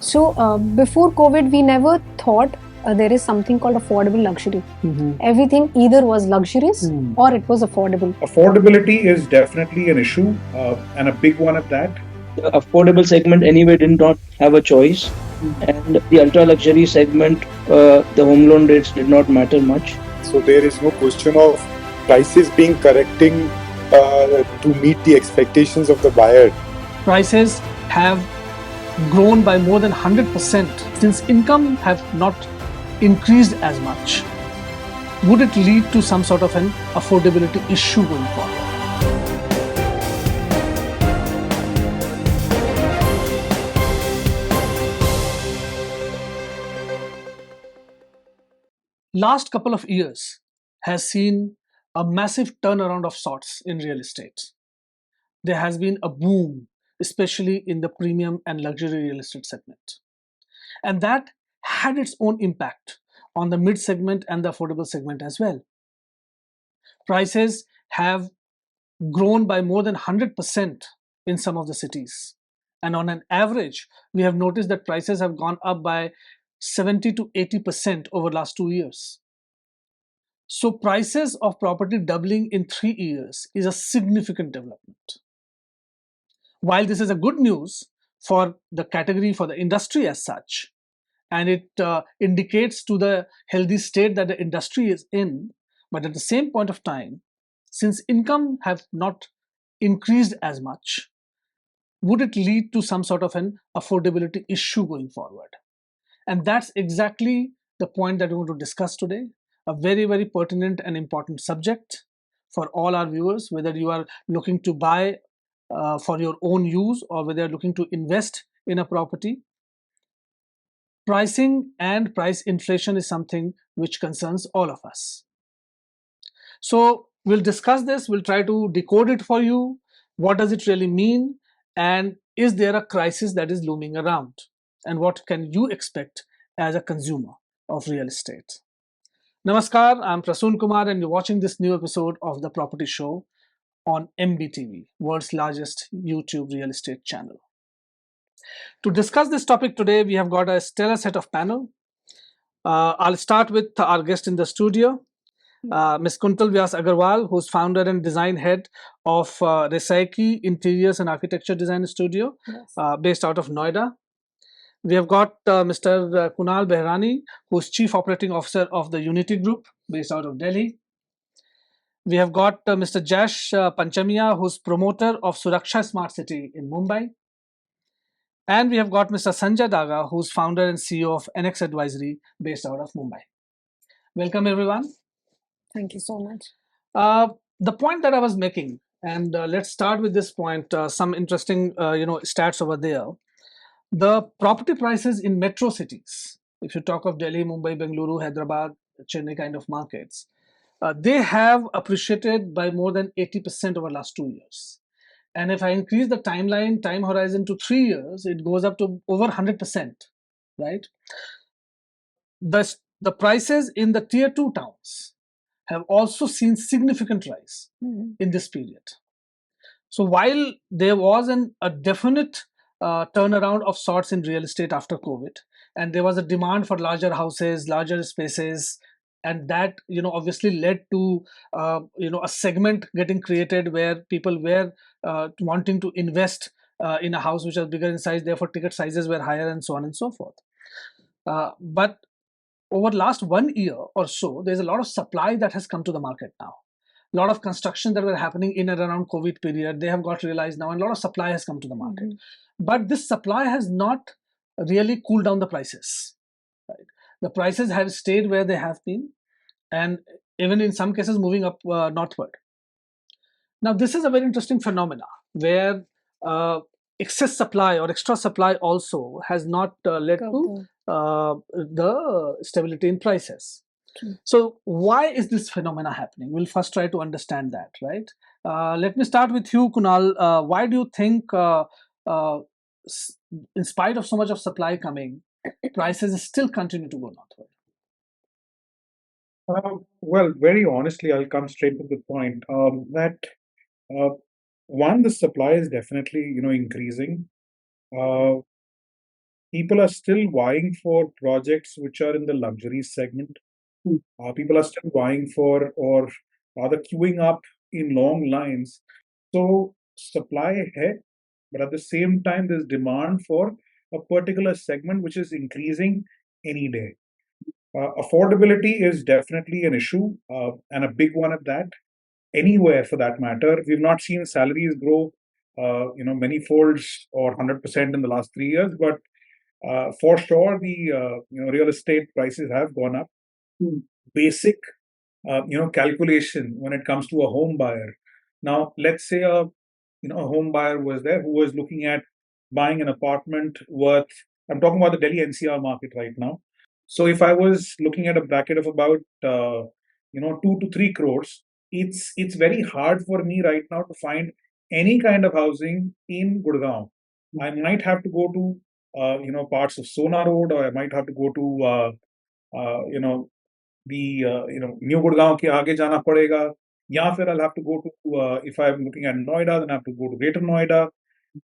So before COVID, we never thought there is something called affordable luxury. Everything either was luxurious or it was affordable. Affordability is definitely an issue, and a big one at that. The affordable segment anyway did not have a choice, and the ultra luxury segment, the home loan rates did not matter much. So there is no question of prices being correcting to meet the expectations of the buyer. Prices have grown by more than 100% since income have not increased as much. Would it lead to some sort of an affordability issue going forward? Last couple of years has seen a massive turnaround of sorts in real estate. There has been a boom, especially in the premium and luxury real estate segment. And that had its own impact on the mid segment and the affordable segment as well. Prices have grown by more than 100% in some of the cities. And on an average, we have noticed that prices have gone up by 70 to 80% over the last 2 years. So prices of property doubling in 3 years is a significant development. While this is a good news for the category, for the industry as such, and it indicates to the healthy state that the industry is in, but at the same point of time, since income have not increased as much, would it lead to some sort of an affordability issue going forward? And that's exactly the point that we want to discuss today. A very, very pertinent and important subject for all our viewers, whether you are looking to buy for your own use or whether you're looking to invest in a property. Pricing and price inflation is something which concerns all of us. So we'll discuss this, we'll try to decode it for you. What does it really mean? And is there a crisis that is looming around? And what can you expect as a consumer of real estate? Namaskar, I'm Prasoon Kumar and you're watching this new episode of The Property Show on MBTV, world's largest YouTube real estate channel. To discuss this topic today, we have got a stellar set of panel. I'll start with our guest in the studio, Ms. Kuntal Vyas Agarwal, who's founder and design head of Resaiki Interiors and Architecture Design Studio, based out of Noida. We have got Mr. Kunal Behrani, who's Chief Operating Officer of the Unity Group, based out of Delhi. We have got Mr. Jash Panchamia, who's promoter of Suraksha Smart City in Mumbai. And we have got Mr. Sanjay Daga, who's founder and CEO of NX Advisory, based out of Mumbai. Welcome, everyone. Thank you so much. The point that I was making, and let's start with this point, some interesting stats over there. The property prices in metro cities, if you talk of Delhi, Mumbai, Bengaluru, Hyderabad, Chennai kind of markets, they have appreciated by more than 80% over the last 2 years. And if I increase the time horizon to 3 years, it goes up to over 100%, right? The prices in the tier 2 towns have also seen significant rise in this period. So while there was a definite turnaround of sorts in real estate after COVID, and there was a demand for larger houses, larger spaces, and that obviously led to a segment getting created where people were wanting to invest in a house which was bigger in size, therefore ticket sizes were higher and so on and so forth. But over the last 1 year or so, there's a lot of supply that has come to the market now. A lot of construction that were happening in and around COVID period, they have got realized now, and a lot of supply has come to the market. But this supply has not really cooled down the prices. Right? The prices have stayed where they have been, and even in some cases moving up northward. Now, this is a very interesting phenomena where excess supply or extra supply also has not led to the stability in prices. So why is this phenomena happening? We'll first try to understand that, right? Let me start with you, Kunal. Why do you think, in spite of so much of supply coming, prices still continue to go northward? Well, very honestly, I'll come straight to the point. Uh, One, the supply is definitely increasing. Uh, people are still vying for projects which are in the luxury segment. People are still vying for, or rather queuing up in long lines. So supply hai, but at the same time, there's demand for a particular segment which is increasing any day. Affordability is definitely an issue, and a big one at that. Anywhere for that matter, we've not seen salaries grow, many folds or 100% in the last 3 years, but for sure the real estate prices have gone up. Basic calculation when it comes to a home buyer. Now, let's say a home buyer was there who was looking at buying an apartment worth. I'm talking about the Delhi NCR market right now. So if I was looking at a bracket of about 2 to 3 crores, it's very hard for me right now to find any kind of housing in Gurgaon. I might have to go to parts of Sona Road, or I might have to go to the New Gurgaon के आगे जाना पड़ेगा, या फिर I'll have to go to if I'm looking at Noida, then I have to go to Greater Noida.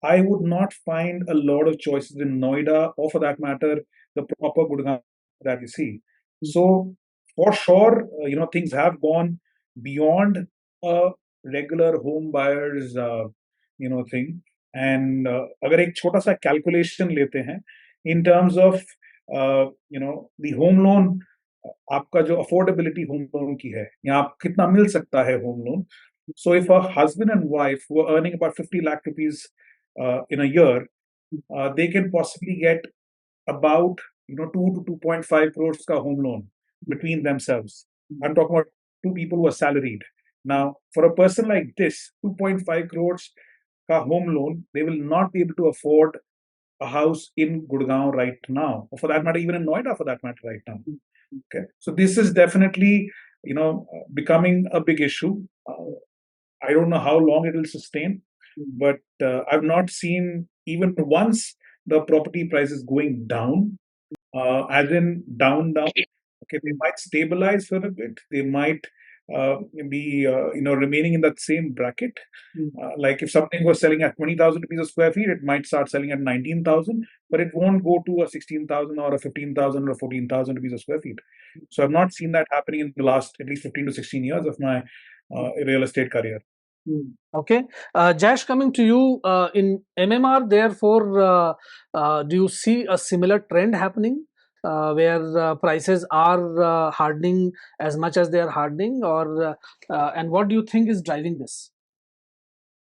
I would not find a lot of choices in Noida, or for that matter, the proper Gurgaon that you see. So for sure, things have gone beyond a regular home buyer's thing. And अगर एक छोटा सा calculation लेते हैं in terms of the home loan, आपका जो affordability home loan की है, या आप कितना मिल सकता है home loan. So if a husband and wife were earning about 50 lakh rupees in a year, they can possibly get about 2 to 2.5 crores ka home loan between themselves. I'm talking about two people who are salaried. Now, for a person like this, 2.5 crores ka home loan, they will not be able to afford a house in Gurgaon right now, or for that matter, even in Noida for that matter right now. Okay, so this is definitely becoming a big issue. I don't know how long it will sustain, but I've not seen even once the property prices going down, as in down. Okay, they might stabilize for a bit. They might be remaining in that same bracket. Like if something was selling at 20,000 rupees a square feet, it might start selling at 19,000, but it won't go to a 16,000 or a 15,000 or 14,000 rupees a square feet. So I've not seen that happening in the last at least 15 to 16 years of my real estate career. Okay, Jash, coming to you in MMR, therefore, do you see a similar trend happening where prices are hardening as much as they are hardening, or and what do you think is driving this?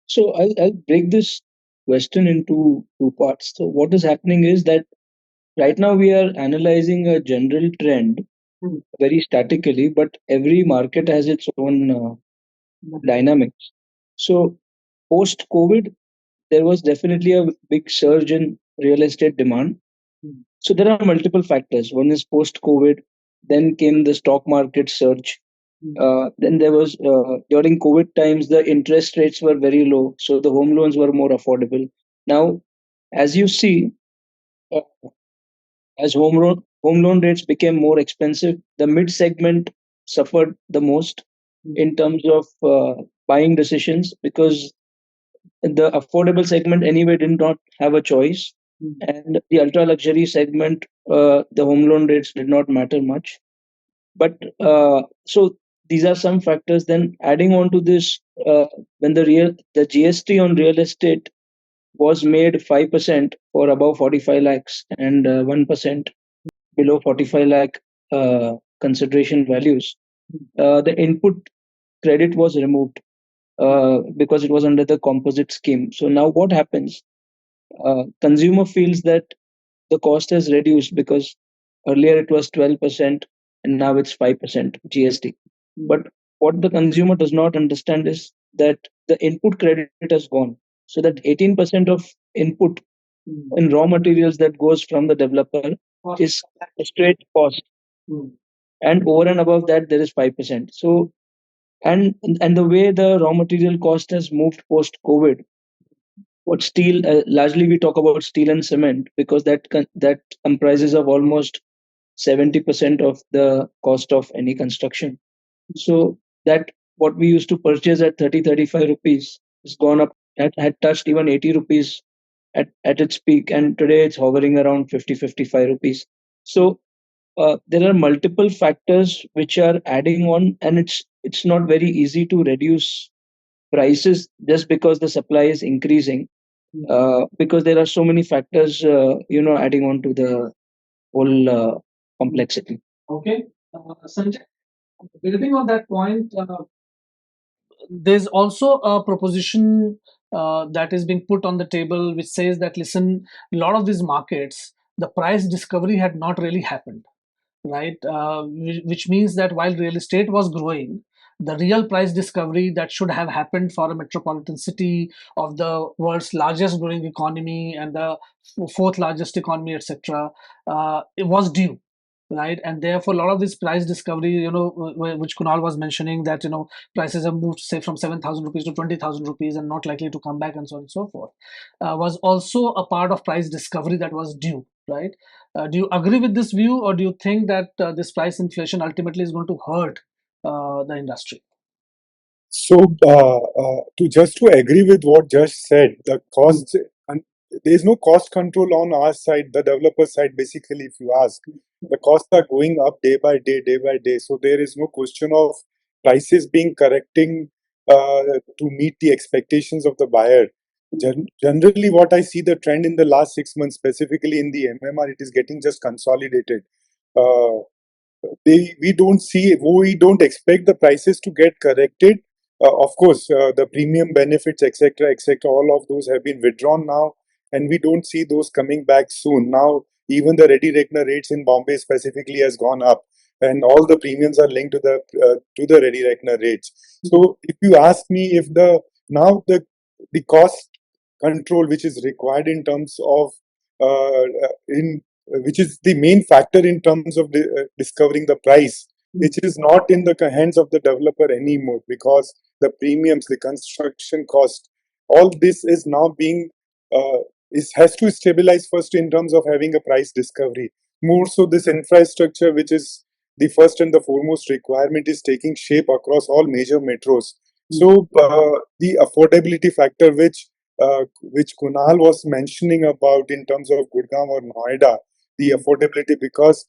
So I'll break this question into two parts. So what is happening is that right now we are analyzing a general trend very statically, but every market has its own dynamics. So post COVID, there was definitely a big surge in real estate demand. So there are multiple factors. One is post COVID, then came the stock market surge. Then there was during COVID times, the interest rates were very low, so the home loans were more affordable. Now, as you see, uh, as home loan rates became more expensive, the mid segment suffered the most in terms of buying decisions, because the affordable segment anyway did not have a choice, and the ultra luxury segment, the home loan rates did not matter much. But so these are some factors. Then adding on to this, when the GST on real estate was made 5% for above 45 lakhs and 1% below 45 lakh consideration values, the input credit was removed because it was under the composite scheme. So now what happens? Consumer feels that the cost has reduced because earlier it was 12% and now it's 5% GST. But what the consumer does not understand is that the input credit has gone. So that 18% of input in raw materials that goes from the developer is a straight cost. And over and above that, there is 5%. So, and the way the raw material cost has moved post COVID, what steel, largely we talk about steel and cement, because that comprises of almost 70% of the cost of any construction. So that what we used to purchase at 30 35 rupees has gone up, had touched even 80 rupees at its peak, and today it's hovering around 50-55 rupees. So there are multiple factors which are adding on, and it's not very easy to reduce prices just because the supply is increasing, because there are so many factors adding on to the whole complexity. Okay. Sanjay, building on that point, there's also a proposition that is being put on the table which says that, listen, a lot of these markets, the price discovery had not really happened, right? Which means that while real estate was growing, the real price discovery that should have happened for a metropolitan city of the world's largest growing economy and the fourth largest economy, etc., it was due, right? And therefore, a lot of this price discovery, which Kunal was mentioning, that prices have moved, say, from 7,000 rupees to 20,000 rupees and not likely to come back, and so on and so forth, was also a part of price discovery that was due, right? Do you agree with this view, or do you think that this price inflation ultimately is going to hurt the industry? So, to agree with what Josh said, the cost, and there is no cost control on our side, the developer side. Basically, if you ask, the costs are going up day by day, day by day. So there is no question of prices being correcting to meet the expectations of the buyer. Generally, what I see the trend in the last 6 months, specifically in the MMR, it is getting just consolidated. Uh, we don't expect the prices to get corrected. Of course, the premium benefits, etc., etc., all of those have been withdrawn now, and we don't see those coming back soon. Now, even the ready reckoner rates in Bombay specifically has gone up, and all the premiums are linked to the ready reckoner rates. So, if you ask me, if the cost control which is required in terms of in which is the main factor in terms of discovering the price, which is not in the hands of the developer anymore, because the premiums, the construction cost, all this is now being has to stabilize first in terms of having a price discovery. More so, this infrastructure, which is the first and the foremost requirement, is taking shape across all major metros. So the affordability factor, which Kunal was mentioning about in terms of Gurgaon or Noida, the affordability, because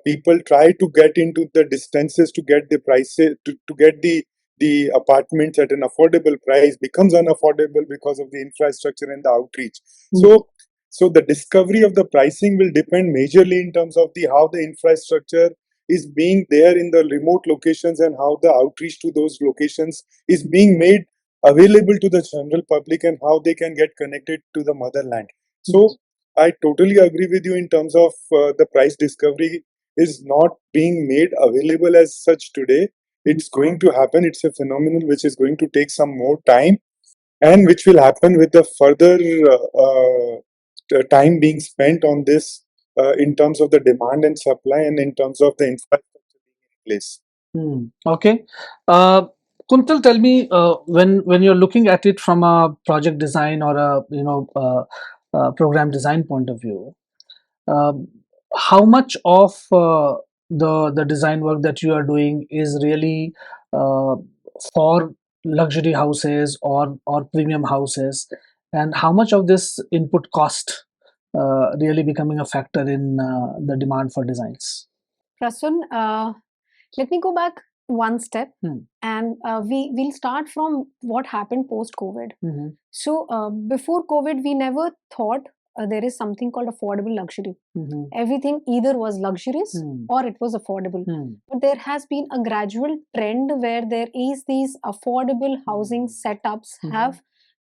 people try to get into the distances to get the prices to get the apartments at an affordable price, becomes unaffordable because of the infrastructure and the outreach. So the discovery of the pricing will depend majorly in terms of the how the infrastructure is being there in the remote locations, and how the outreach to those locations is being made available to the general public, and how they can get connected to the motherland. So I totally agree with you in terms of the price discovery is not being made available as such today. It's going to happen. It's a phenomenon which is going to take some more time, and which will happen with the further time being spent on this in terms of the demand and supply, and in terms of the infrastructure being in place. Okay. Kuntal, tell me, when you're looking at it from a project design or a program design point of view, um, how much of the design work that you are doing is really uh, for luxury houses or premium houses, and how much of this input cost really becoming a factor in the demand for designs? Prasun, let me go back one step, and we'll start from what happened post COVID. So before COVID, we never thought there is something called affordable luxury. Everything either was luxurious or it was affordable. But there has been a gradual trend where there is these affordable housing setups have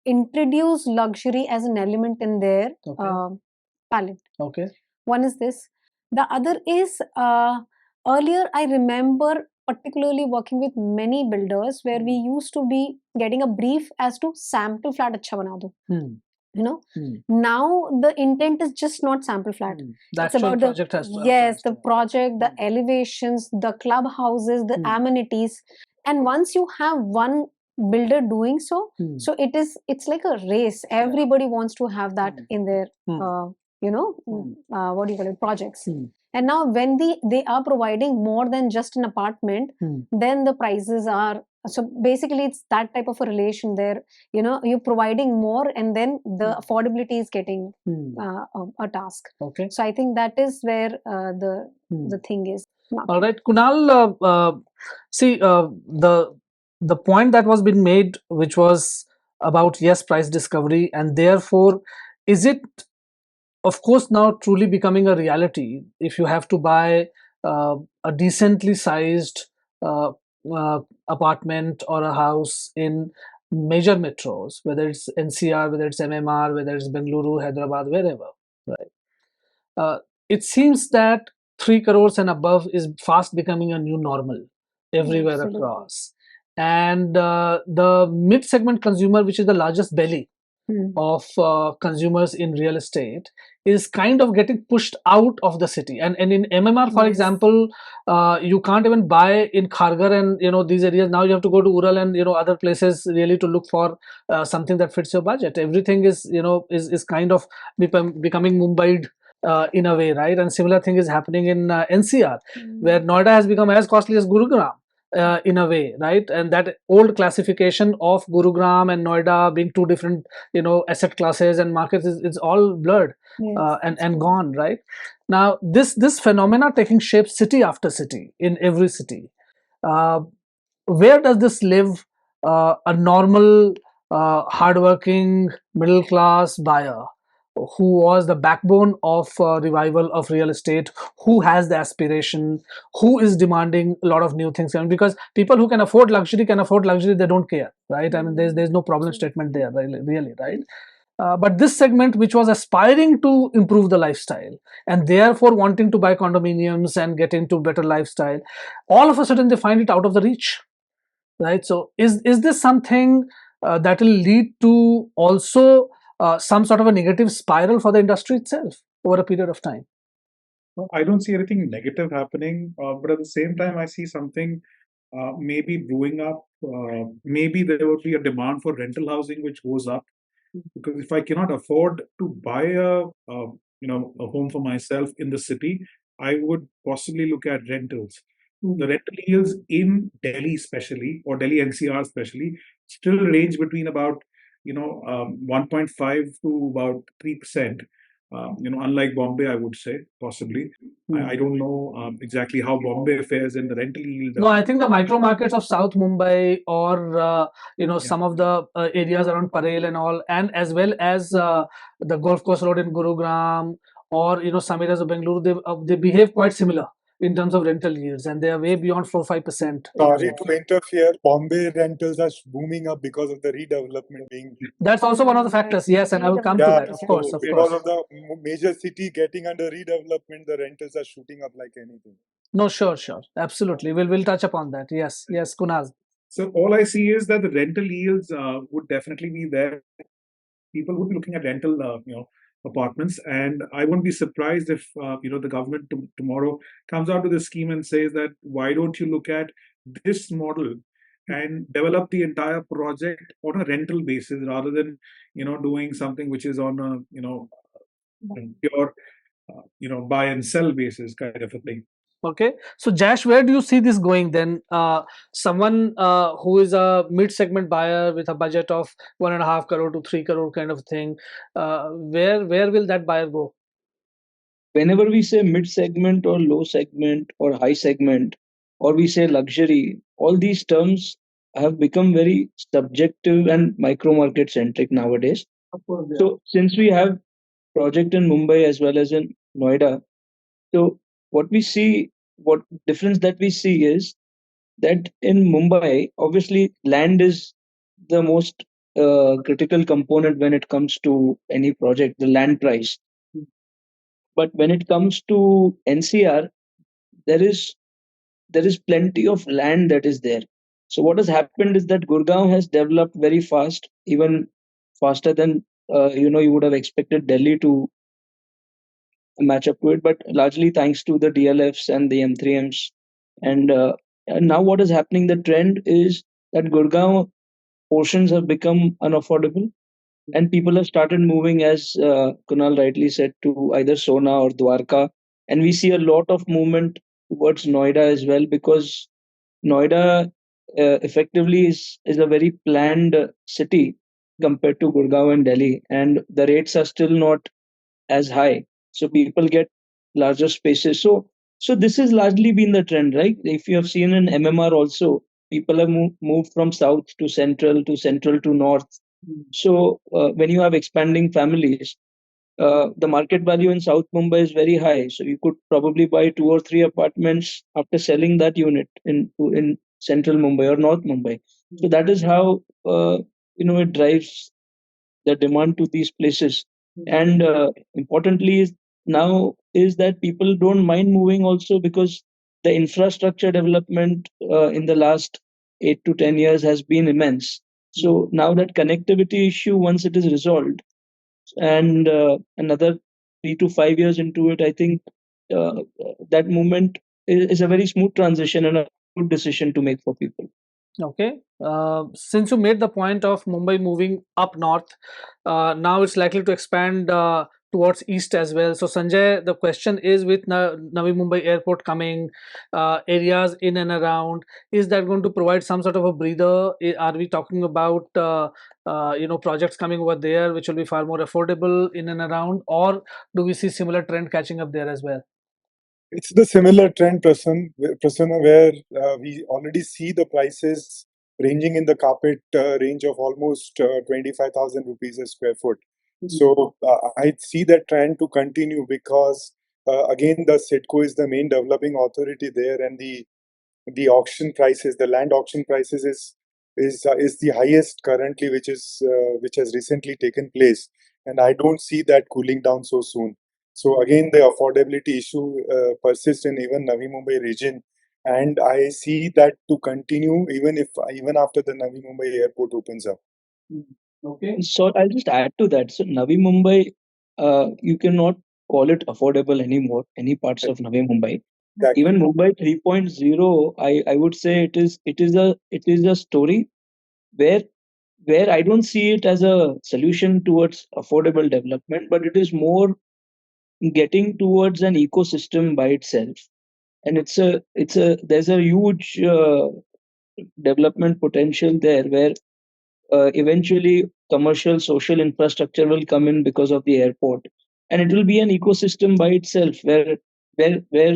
introduced luxury as an element in their palette. Okay. One is this. The other is earlier I remember particularly working with many builders where we used to be getting a brief as to sample flat acha bana do. Now the intent is just not sample flat. It's about project the project, the elevations, the clubhouses, the amenities, and once you have one builder doing so, so it's like a race. Everybody wants to have that in their what do you call it, projects. And now when they are providing more than just an apartment, then the prices are So basically it's that type of a relation there. You're providing more, and then the affordability is getting a task. Okay. So I think that is where the thing is. All right, Kunal, see, the point that was being made, which was about, yes, price discovery, and therefore is it, of course, now truly becoming a reality if you have to buy a decently sized uh, uh, apartment or a house in major metros, whether it's NCR, whether it's MMR, whether it's Bengaluru, Hyderabad, wherever, right? It seems that 3 crores and above is fast becoming a new normal everywhere. Absolutely. Across. And the mid segment consumer, which is the largest belly of consumers in real estate, is kind of getting pushed out of the city. And in MMR, for example, you can't even buy in Kharghar and these areas. Now you have to go to Ural and other places really to look for something that fits your budget. Everything is is kind of becoming Mumbai in a way, right? And similar thing is happening in NCR, where Noida has become as costly as Gurugram. In a way, right? And that old classification of Gurugram and Noida being two different, asset classes and markets is all blurred. Yes, and gone, right? Now, this phenomena taking shape city after city in every city. Where does this live? A normal, hardworking, middle class buyer who was the backbone of revival of real estate, who has the aspiration, who is demanding a lot of new things. And because people who can afford luxury, they don't care, right? I mean, there's no problem statement there, really, right? But this segment, which was aspiring to improve the lifestyle and therefore wanting to buy condominiums and get into better lifestyle, all of a sudden they find it out of the reach, right? So is this something that will lead to also some sort of a negative spiral for the industry itself over a period of time? I don't see anything negative happening, but at the same time, I see something maybe brewing up. Maybe there would be a demand for rental housing which goes up, because if I cannot afford to buy a home for myself in the city, I would possibly look at rentals. The rental yields in Delhi, especially, or Delhi NCR, especially, still range between about 1.5 to about 3%. Unlike Bombay, I would say possibly. I don't know exactly how Bombay fares in the rental yield. No, I think the micro markets of South Mumbai or some of the areas around Parel and all, and as well as the Golf Course Road in Gurugram or some areas of Bengaluru, they behave quite similar in terms of rental yields, and they are way beyond 4-5%. Sorry to interfere. Bombay rentals are booming up because of the redevelopment being. That's also one of the factors, yes, and I will come to that, of course. Because of the major city getting under redevelopment, the rentals are shooting up like anything. No, sure, absolutely. We'll touch upon that. Yes, Kunal. So all I see is that the rental yields would definitely be there. People would be looking at rental, apartments, and I wouldn't be surprised if the government tomorrow comes out with a scheme and says that why don't you look at this model and develop the entire project on a rental basis rather than doing something which is on a pure buy and sell basis kind of a thing. Okay, so Jash, where do you see this going then? Someone who is a mid-segment buyer with a budget of 1.5 crore to 3 crore kind of thing, where will that buyer go? Whenever we say mid-segment or low segment or high segment, or we say luxury, all these terms have become very subjective and micro-market centric nowadays. Of course, yeah. So since we have project in Mumbai as well as in Noida, so what difference that we see is that in Mumbai, obviously land is the most critical component when it comes to any project, the land price. But when it comes to NCR, there is plenty of land that is there. So what has happened is that Gurgaon has developed very fast, even faster than you would have expected Delhi to match up to it, but largely thanks to the DLFs and the M3Ms. And now what is happening, the trend is that Gurgaon portions have become unaffordable and people have started moving, as Kunal rightly said, to either Sona or Dwarka. And we see a lot of movement towards Noida as well, because Noida effectively is a very planned city compared to Gurgaon and Delhi, and the rates are still not as high. So people get larger spaces. So this has largely been the trend, right? If you have seen in MMR also, people have moved from south to central to north. So when you have expanding families, the market value in South Mumbai is very high. So you could probably buy 2 or 3 apartments after selling that unit in central Mumbai or North Mumbai. So that is how it drives the demand to these places. And importantly, now is that people don't mind moving also because the infrastructure development in the last 8 to 10 years has been immense. So now that connectivity issue, once it is resolved, and another 3 to 5 years into it, I think that movement is a very smooth transition and a good decision to make for people. Okay. Since you made the point of Mumbai moving up north, now it's likely to expand towards east as well. So, Sanjay, the question is, with Navi Mumbai airport coming, areas in and around, is that going to provide some sort of a breather? Are we talking about projects coming over there which will be far more affordable in and around, or do we see similar trend catching up there as well? It's the similar trend, Prasanna, where we already see the prices ranging in the carpet range of almost 25,000 rupees a square foot. So I see that trend to continue because again the SIDCO is the main developing authority there, and the auction prices, the land auction prices is the highest currently, which has recently taken place, and I don't see that cooling down so soon. So again, the affordability issue persists in even Navi Mumbai region, and I see that to continue even after the Navi Mumbai airport opens up. Okay. So I'll just add to that. So Navi Mumbai, you cannot call it affordable anymore. Any parts of Navi Mumbai, Exactly. even Mumbai 3.0, I would say it is a story where I don't see it as a solution towards affordable development, but it is more getting towards an ecosystem by itself. And there's a huge development potential there where eventually commercial social infrastructure will come in because of the airport, and it will be an ecosystem by itself where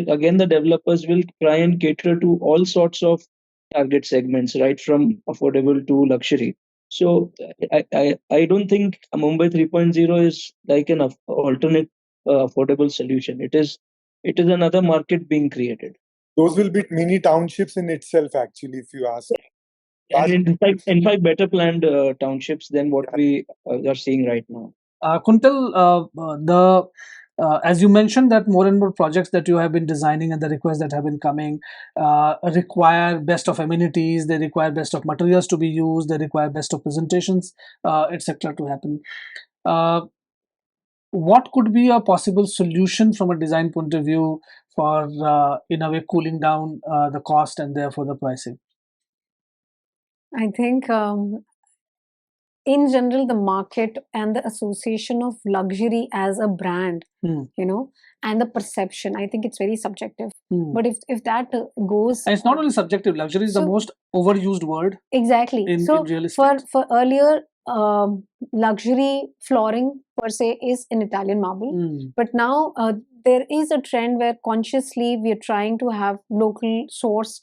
again the developers will try and cater to all sorts of target segments, right from affordable to luxury. So I don't think a Mumbai 3.0 is like an alternate affordable solution. It is another market being created. Those will be mini townships in itself, actually, if you ask. And in fact, better planned townships than what we are seeing right now. Kuntal, as you mentioned that more and more projects that you have been designing and the requests that have been coming require best of amenities, they require best of materials to be used, they require best of presentations, etc. to happen. What could be a possible solution from a design point of view for, in a way, cooling down the cost and therefore the pricing? I think in general, the market and the association of luxury as a brand, and the perception, I think it's very subjective. But if that goes, and it's not only subjective. Luxury is the most overused word. Exactly. In real for estate. for earlier, luxury flooring per se is in Italian marble, but now there is a trend where consciously we are trying to have local sourced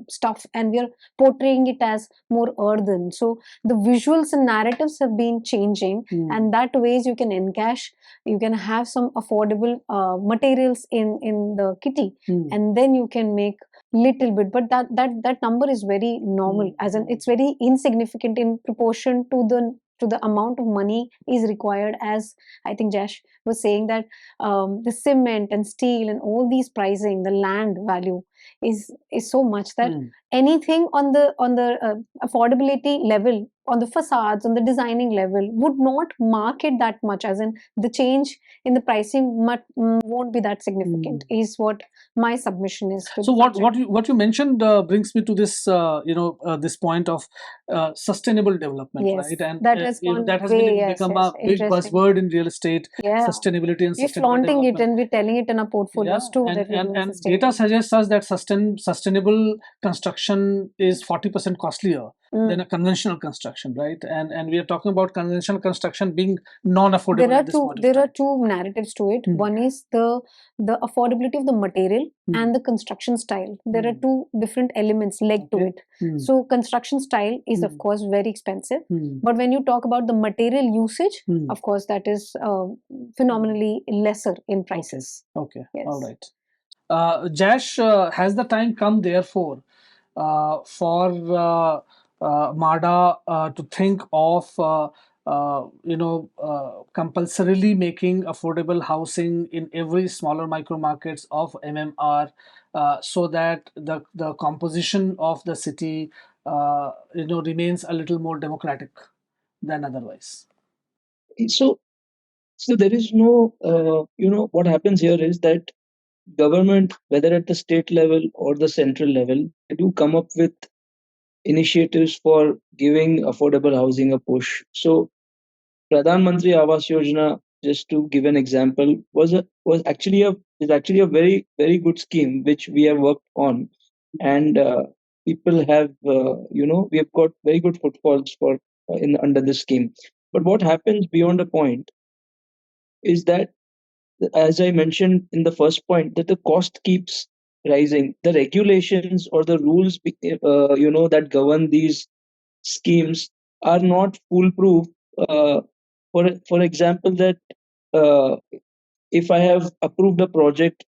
stuff, and we are portraying it as more earthen. So the visuals and narratives have been changing, and that ways you can encash, you can have some affordable materials in the kitty, and then you can make little bit, but that number is very normal, as in it's very insignificant in proportion to the amount of money is required. As I think Jash was saying that the cement and steel and all these pricing, the land value is so much that anything on the affordability level on the facades, on the designing level, would not mark it that much, as in the change in the pricing won't be that significant, is what my submission is to So the project. what you mentioned brings me to this this point of sustainable development, Yes, right? And that has gone that has way, yes, become yes, a big interesting. buzzword in real estate. Yeah, Sustainability and we're sustainable flaunting it development. and we're telling it in our portfolios too, that we're doing And sustainable. data suggests us that sustainable construction is 40% costlier than a conventional construction, right? And we are talking about conventional construction being non-affordable at this point of There time. are two narratives to it. One is the affordability of the material and the construction style. There are two different elements leg to it. So construction style is of course very expensive, but when you talk about the material usage, of course that is phenomenally lesser in prices. Okay. Yes. All right. Jash, has the time come, therefore, for MADA to think of compulsorily making affordable housing in every smaller micro markets of MMR, so that the composition of the city remains a little more democratic than otherwise? So there is no, what happens here is that government, whether at the state level or the central level, they do come up with initiatives for giving affordable housing a push. So Pradhan Mantri Awas Yojana, just to give an example, was actually a very good scheme which we have worked on, and people have we have got very good footfalls for in under this scheme. But what happens beyond a point is that, as I mentioned in the first point, that the cost keeps rising. The regulations or the rules, that govern these schemes are not foolproof. Uh, for example, that uh, if I have approved a project,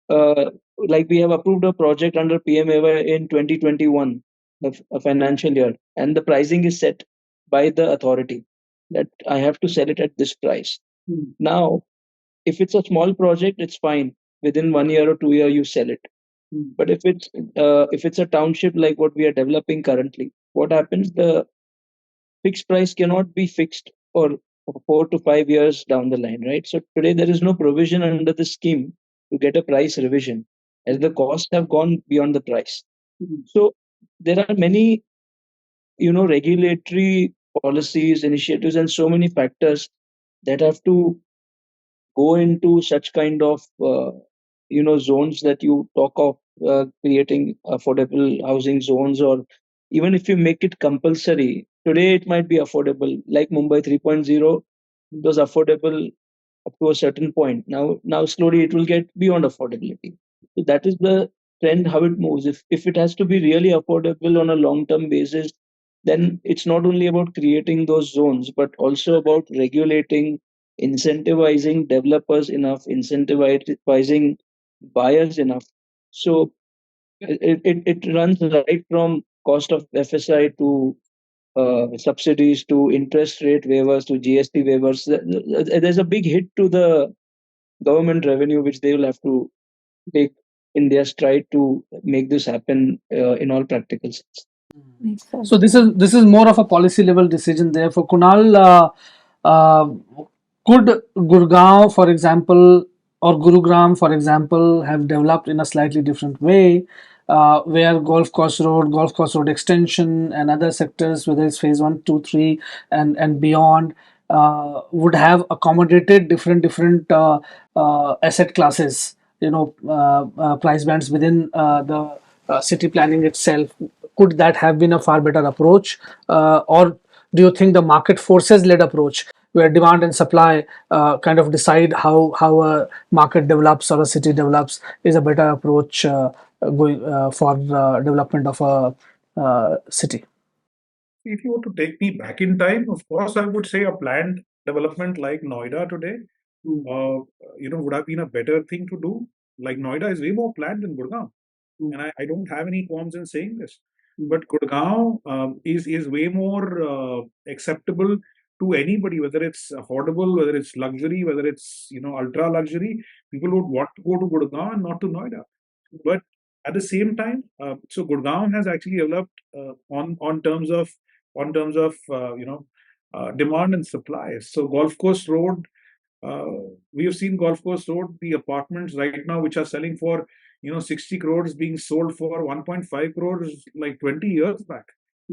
like we have approved a project under PMAY in 2021, a financial year, and the pricing is set by the authority that I have to sell it at this price. Now, if it's a small project, it's fine. Within 1 year or 2 year, you sell it. But if it's a township like what we are developing currently, what happens? The fixed price cannot be fixed for 4 to 5 years down the line, right? So today there is no provision under the scheme to get a price revision, as the costs have gone beyond the price. So there are many, regulatory policies, initiatives, and so many factors that have to go into such kind of zones that you talk of, creating affordable housing zones, or even if you make it compulsory. Today it might be affordable, like Mumbai 3.0. It was affordable up to a certain point. Now slowly it will get beyond affordability. So that is the trend, how it moves. If it has to be really affordable on a long term basis, then it's not only about creating those zones, but also about regulating, incentivizing developers enough, incentivizing buyers enough. So it runs right from cost of FSI to subsidies to interest rate waivers to GST waivers. There's a big hit to the government revenue, which they will have to take in their stride to make this happen in all practical sense. So this is more of a policy level decision there. For Kunal, could Gurgaon, for example, or Gurugram, for example, have developed in a slightly different way, where Golf Course Road extension, and other sectors, whether it's phase 1, 2, 3, and beyond, would have accommodated different asset classes, price bands within the city planning itself? Could that have been a far better approach, or do you think the market forces led approach, where demand and supply kind of decide how a market develops or a city develops, is a better approach going for development of a city? If you were to take me back in time, of course, I would say a planned development like Noida today, would have been a better thing to do. Like Noida is way more planned than Gurgaon, and I don't have any qualms in saying this. But Gurgaon is way more acceptable to anybody, whether it's affordable, whether it's luxury, whether it's ultra luxury. People would want to go to Gurgaon and not to Noida. But at the same time, so Gurgaon has actually developed on terms of on terms of demand and supply. So Golf Course Road, we have seen Golf Course Road, the apartments right now which are selling for 60 crores being sold for 1.5 crores like 20 years back.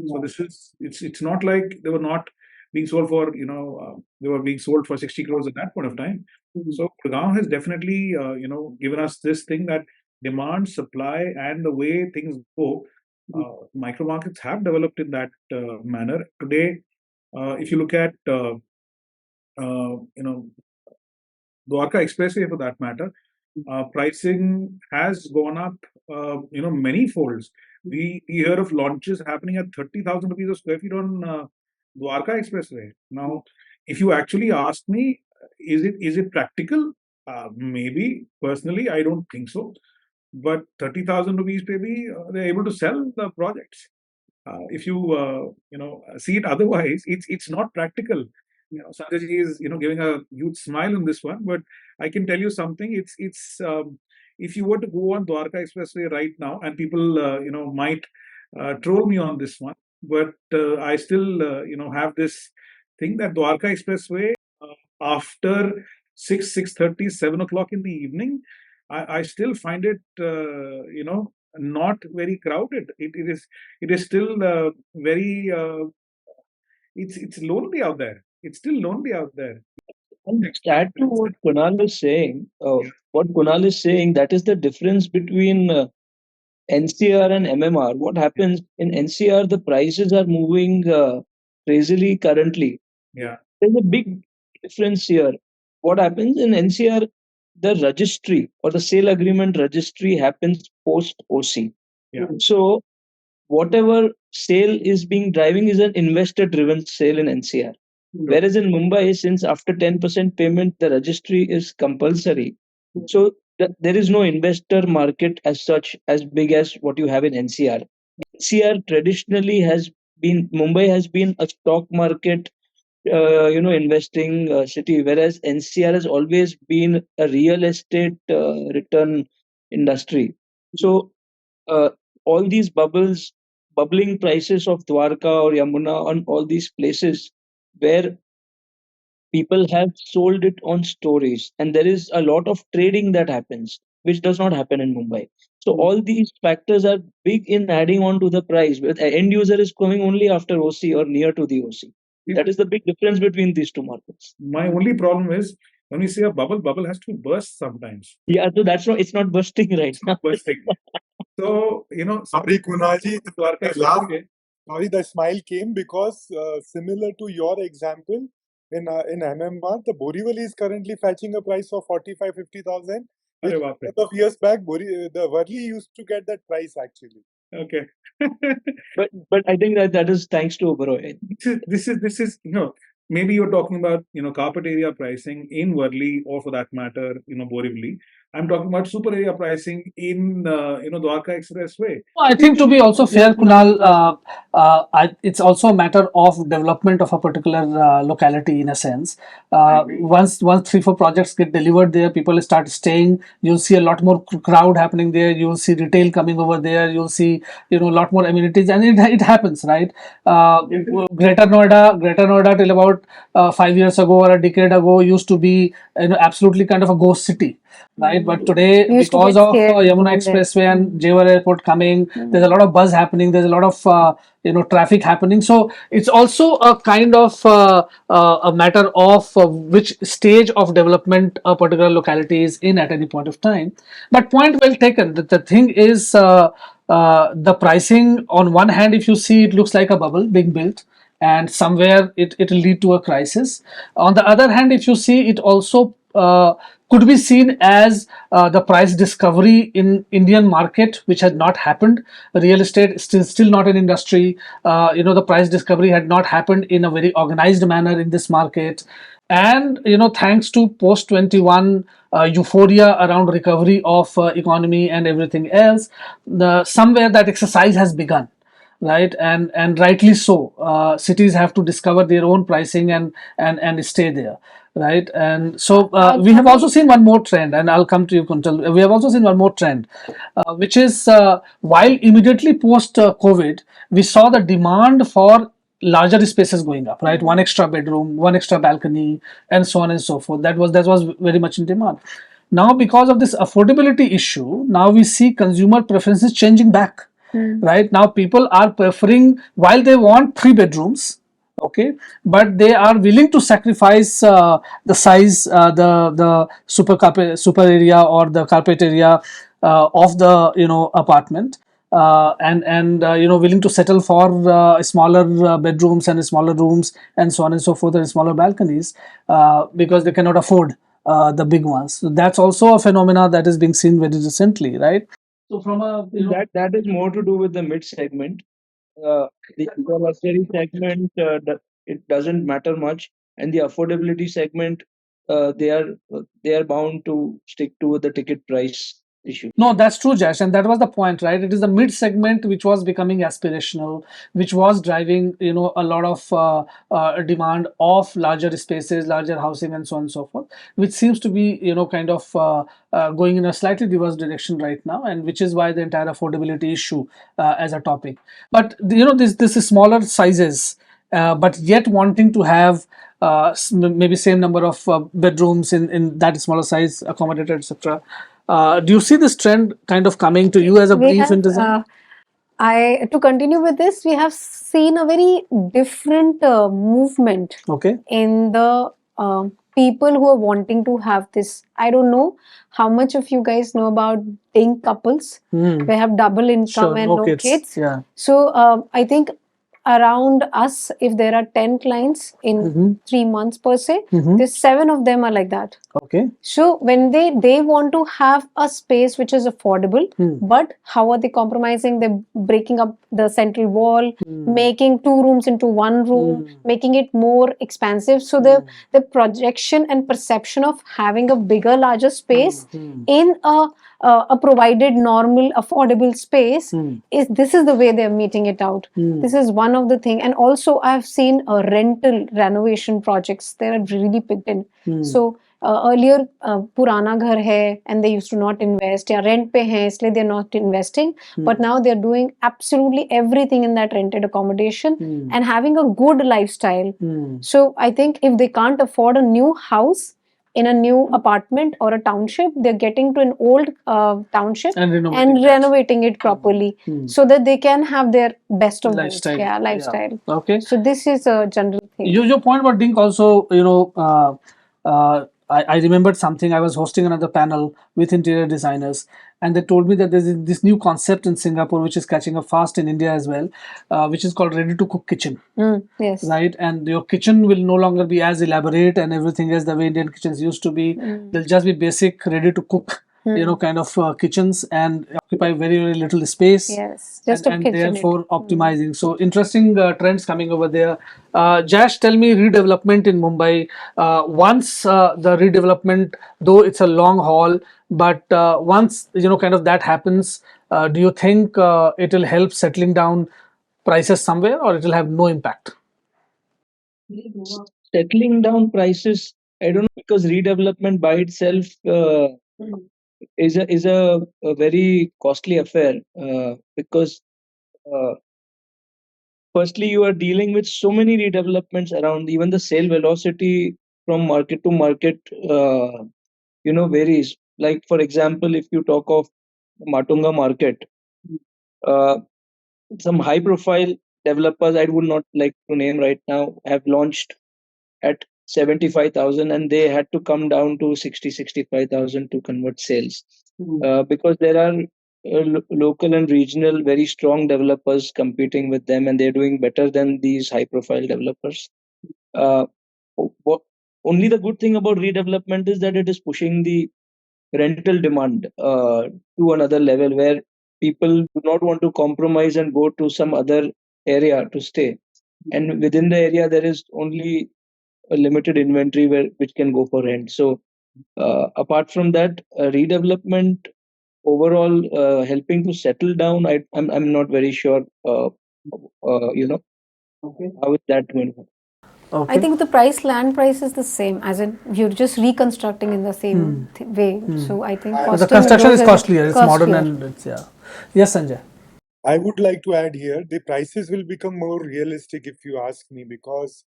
So this is it's not like they were not being sold for they were being sold for 60 crores at that point of time. So Gurgaon has definitely given us this thing that demand, supply, and the way things go, micro markets have developed in that manner. Today, if you look at Dwarka Expressway for that matter, pricing has gone up, many folds. We hear of launches happening at 30,000 rupees a square feet on Dwarka Expressway. Now, if you actually ask me, is it practical? Maybe. Personally, I don't think so. But 30,000 rupees, maybe they're able to sell the projects. If you see it otherwise, it's not practical. Sanjay ji is giving a huge smile on this one, but I can tell you something. It's if you were to go on Dwarka Expressway right now, and people might troll me on this one, but I still have this thing that Dwarka Expressway after 6:30, 7 o'clock in the evening, I still find it not very crowded. It is still very it's lonely out there. It's still lonely out there. And to add to what Kunal is saying, that is the difference between NCR and MMR. What happens in NCR, the prices are moving crazily currently. Yeah. There's a big difference here. What happens in NCR, the registry or the sale agreement registry happens post OC. Yeah. So whatever sale is being driving is an investor driven sale in NCR. Whereas in Mumbai, since after 10% payment, the registry is compulsory. So there is no investor market as such as big as what you have in NCR. NCR traditionally Mumbai has been a stock market, investing city, whereas NCR has always been a real estate return industry. So all these bubbling prices of Dwarka or Yamuna on all these places where people have sold it on stories, and there is a lot of trading that happens, which does not happen in Mumbai. So all these factors are big in adding on to the price, but the end user is coming only after OC or near to the OC. That is the big difference between these two markets. My only problem is when we say a bubble has to burst sometimes. Yeah, so that's not, it's not bursting right now. Bursting. So, sorry, Kunalji, sorry, the smile came because similar to your example, in MMR, the Borivali is currently fetching a price of 45,000-50,000. Which a couple of years back, the Worli used to get that price actually. Okay. but I think that is thanks to Oberoi. This is maybe you're talking about carpet area pricing in Worli, or for that matter Borivali. I'm talking about super area pricing in Dwarka Expressway. I think, to be also fair, Kunal, it's also a matter of development of a particular locality in a sense. Once 3-4 projects get delivered there, people start staying. You'll see a lot more crowd happening there. You'll see retail coming over there. You'll see a lot more amenities, and it happens, right? Greater Noida till about 5 years ago or a decade ago used to be absolutely kind of a ghost city. Right, but today, because of Yamuna Expressway and Jewar Airport coming, there's a lot of buzz happening. There's a lot of traffic happening. So it's also a kind of a matter of which stage of development a particular locality is in at any point of time. But point well taken. The thing is, the pricing on one hand, if you see, it looks like a bubble being built, and somewhere it will lead to a crisis. On the other hand, if you see, it also could be seen as the price discovery in Indian market, which had not happened. Real estate is still not an industry. The price discovery had not happened in a very organized manner in this market. And thanks to post 21 euphoria around recovery of economy and everything else, somewhere that exercise has begun. Right, and rightly so. Cities have to discover their own pricing and stay there. Right, and so we have also seen one more trend, and I'll come to you, Kuntal. We have also seen one more trend, which is while immediately post COVID, we saw the demand for larger spaces going up, right? One extra bedroom, one extra balcony, and so on and so forth. That was very much in demand. Now, because of this affordability issue, now we see consumer preferences changing back. Right now, people are preferring, while they want 3 bedrooms, okay, but they are willing to sacrifice the size, the super area or the carpet area of the apartment, and willing to settle for smaller bedrooms and smaller rooms and so on and so forth, and smaller balconies, because they cannot afford the big ones. So that's also a phenomena that is being seen very recently, right? So from a that is more to do with the mid segment. The ultra luxury segment, it doesn't matter much, and the affordability segment, they are bound to stick to the ticket price issue. No, that's true, Jash, and that was the point, right? It is the mid segment which was becoming aspirational, which was driving, a lot of demand of larger spaces, larger housing, and so on and so forth, which seems to be, kind of going in a slightly reverse direction right now, and which is why the entire affordability issue as a topic. But this is smaller sizes, but yet wanting to have maybe same number of bedrooms in that smaller size, accommodated, etc. Do you see this trend kind of coming to you as a brief in design? To continue with this, we have seen a very different movement Okay. in the people who are wanting to have this. I don't know how much of you guys know about being couples. They have double income and no kids. Yeah. So I think around us, if there are 10 clients in 3 months per se, there's 7 of them are like that. Okay. So when they want to have a space which is affordable, but how are they compromising? They're breaking up the central wall, making 2 rooms into 1 room, making it more expansive. So the projection and perception of having a bigger, larger space in a provided normal affordable space this is the way they're meeting it out. This is one of the thing. And also I've seen rental renovation projects, they're really picked in. So earlier purana ghar hai and they used to not invest, या rent पे हैं इसलिए they're not investing, but now they're doing absolutely everything in that rented accommodation and having a good lifestyle. So I think if they can't afford a new house in a new apartment or a township, they're getting to an old township and renovating it properly so that they can have their best of lifestyle. Yeah, lifestyle. Yeah. Okay. So this is a general thing. Your point about Dink also, I remembered something. I was hosting another panel with interior designers, and they told me that there's this new concept in Singapore which is catching up fast in India as well, which is called ready-to-cook kitchen. Yes. Right, and your kitchen will no longer be as elaborate and everything as the way Indian kitchens used to be. They'll just be basic, ready-to-cook. Kind of kitchens and occupy very, very little space. Yes, just and therefore optimizing. So interesting trends coming over there. Jash, tell me redevelopment in Mumbai. Once the redevelopment, though it's a long haul, but once kind of that happens, do you think it will help settling down prices somewhere, or it will have no impact? Settling down prices, I don't know, because redevelopment by itself is a very costly affair, because firstly you are dealing with so many redevelopments around. Even the sale velocity from market to market varies. Like, for example, if you talk of Matunga market, some high profile developers, I would not like to name right now, have launched at 75,000 and they had to come down to 65,000 to convert sales, because there are local and regional very strong developers competing with them, and they're doing better than these high profile developers. Only the good thing about redevelopment is that it is pushing the rental demand to another level, where people do not want to compromise and go to some other area to stay, and within the area there is only a limited inventory which can go for rent. So apart from that, redevelopment overall helping to settle down, I'm not very sure how is that going to happen. Okay. I think the land price is the same, as in you're just reconstructing in the same way. So I think the construction is costlier. It's modern and it's Yes, Sanjay. I would like to add here, the prices will become more realistic if you ask me, because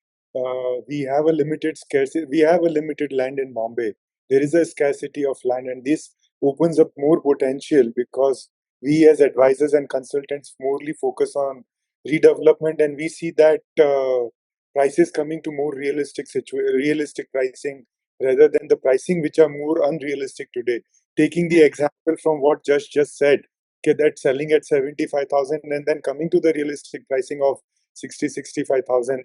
we have a limited scarcity. We have a limited land in Bombay. There is a scarcity of land, and this opens up more potential because we as advisors and consultants morely focus on redevelopment, and we see that prices coming to more realistic pricing rather than the pricing which are more unrealistic today. Taking the example from what just said, okay, that's selling at 75,000 and then coming to the realistic pricing of 65,000,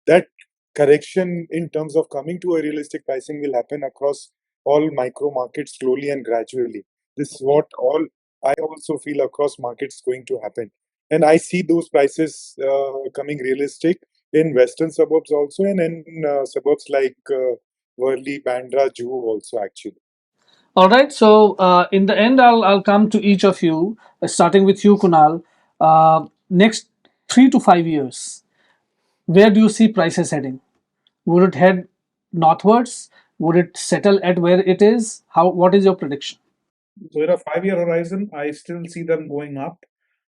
that correction in terms of coming to a realistic pricing will happen across all micro markets slowly and gradually. This is what all I also feel across markets going to happen, and I see those prices coming realistic in western suburbs also, and in suburbs like Worli, Bandra, Juhu also actually. All right. So in the end, I'll come to each of you, starting with you, Kunal. Next 3 to 5 years, where do you see prices heading? Would it head northwards? Would it settle at where it is? How? What is your prediction? So in a 5-year horizon, I still see them going up.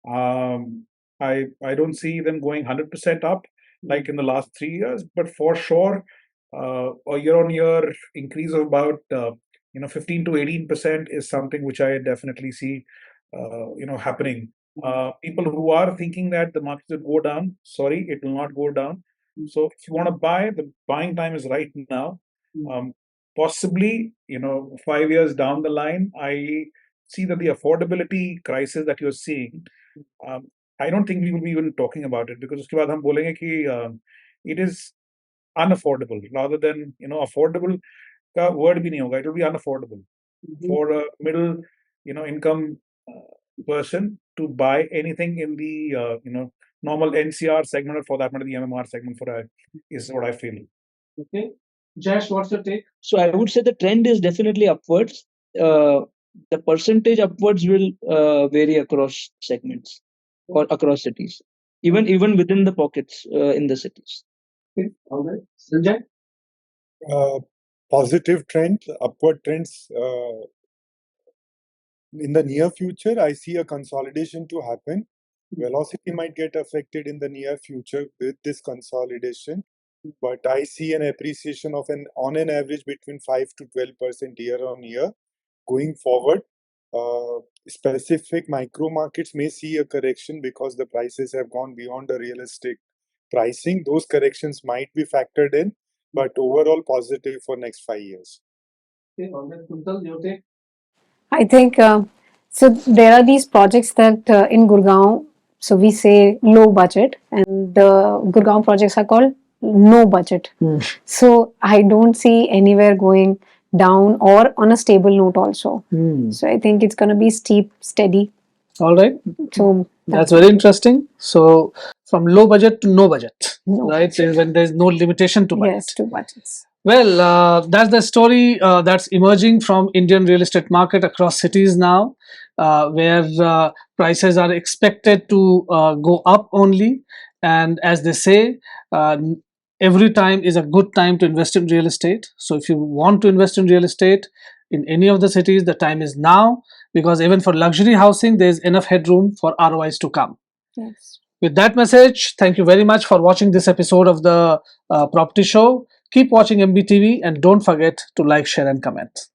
I don't see them going 100% up like in the last 3 years, but for sure, a year-on-year increase of about 15 to 18% is something which I definitely see happening. People who are thinking that the market will go down, sorry, it will not go down. So if you want to buy, the buying time is right now. Possibly, 5 years down the line, I see that the affordability crisis that you're seeing, um, I don't think we will be even talking about it, because उसके बाद हम बोलेंगे कि it is unaffordable rather than affordable का word भी नहीं होगा, it will be unaffordable for a middle income person to buy anything in the normal NCR segment, or for that matter the MMR segment, is what I feel. Okay, Jash, what's your take? So I would say the trend is definitely upwards. The percentage upwards will vary across segments or across cities, even within the pockets in the cities. Okay, all right. Sanjay? Positive trend, upward trends. In the near future, I see a consolidation to happen. Velocity might get affected in the near future with this consolidation, but I see an appreciation of on an average between 5 to 12% year on year going forward. Specific micro markets may see a correction because the prices have gone beyond the realistic pricing. Those corrections might be factored in, but overall positive for next 5 years. Okay, all right. Kuntal, your take? I think so. There are these projects that in Gurgaon, so we say low budget, and the Gurgaon projects are called no budget. So I don't see anywhere going down or on a stable note also. So I think it's going to be steep, steady. All right. So That's very interesting. So from low budget to no budget, No right? budget. When there's no limitation to budget. Yes, two budgets. Well, that's the story that's emerging from Indian real estate market across cities now, where prices are expected to go up only. And as they say, every time is a good time to invest in real estate. So if you want to invest in real estate in any of the cities, the time is now, because even for luxury housing, there's enough headroom for ROIs to come. Yes. With that message, thank you very much for watching this episode of the Property Show. Keep watching MBTV and don't forget to like, share, and comment.